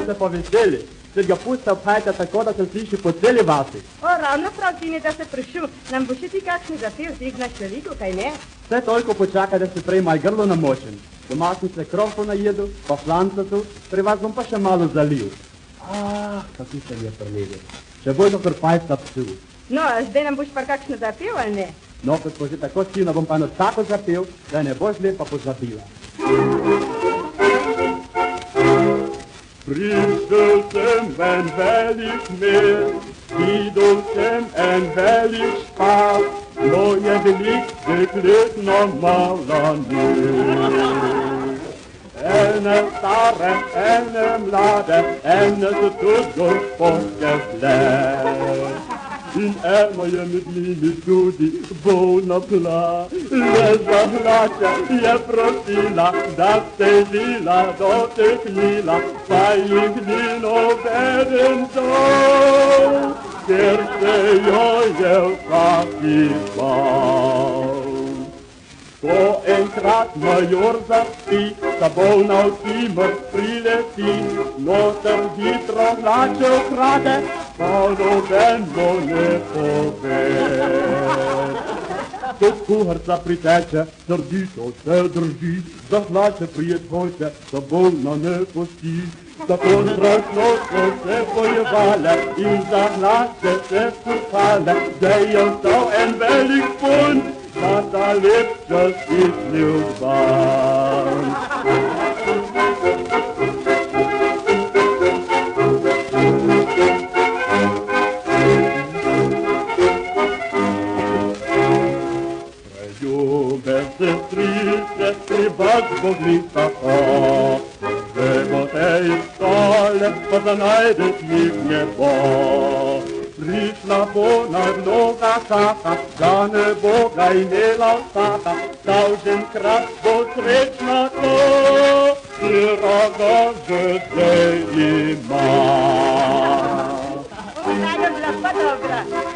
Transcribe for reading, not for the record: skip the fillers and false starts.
Ste poveseli, ker ga pusta obhajate tako, da se sliši po celi vasi. O, ravno prav Tine, da se prišel. Nam bo še ti kakšni zapev, ti znaš veliko, kaj ne? Vse toliko počakaj, da se prej maj grlo namočen. Doma sem se krofu najedel, pa flancacu, pri vas bom pa še malo zalil. Kako se mi je prelede. Še bojno krpajsta psu. No, a zdaj nam boš pa kakšno zapev, ali ne? No, kot bo že tako sino, bom pa eno tako zapev, da ne boš lepa pozabila. Prišel sem en velik mer, videl sem en velik špar, no je velik deklet na mala nir. Ene stare, ene mlade, ene so tudi gospodke vle. In eno je med njimi tudi bolna pla, le za hlače je prosila, da se žila dotehnila, pa jih ni nobeden dol, ker se jo je vsaki bal. Ko enkrat major zaspi, ta bolna v cimer prileti, noter hitro hlače ukrade, pa noben bo ne pove. Ko kuharca priteče, srdito se drži, za hlače prijet hoče, da bolna ne pusti. Tako strašno so se bojevale in za hlače se skupale, da je ostal en velik punt, da ta lep čas izlil van. Preljube sestrice, pri vas boglita že bo te iskale, pa da najdeš jih ne bo. Prišla bo nadloga taka, da ne bo ga imela vsaka, tavženkrat bo srečna to, ki rada že zdaj ima. Ona je bila pa dobra.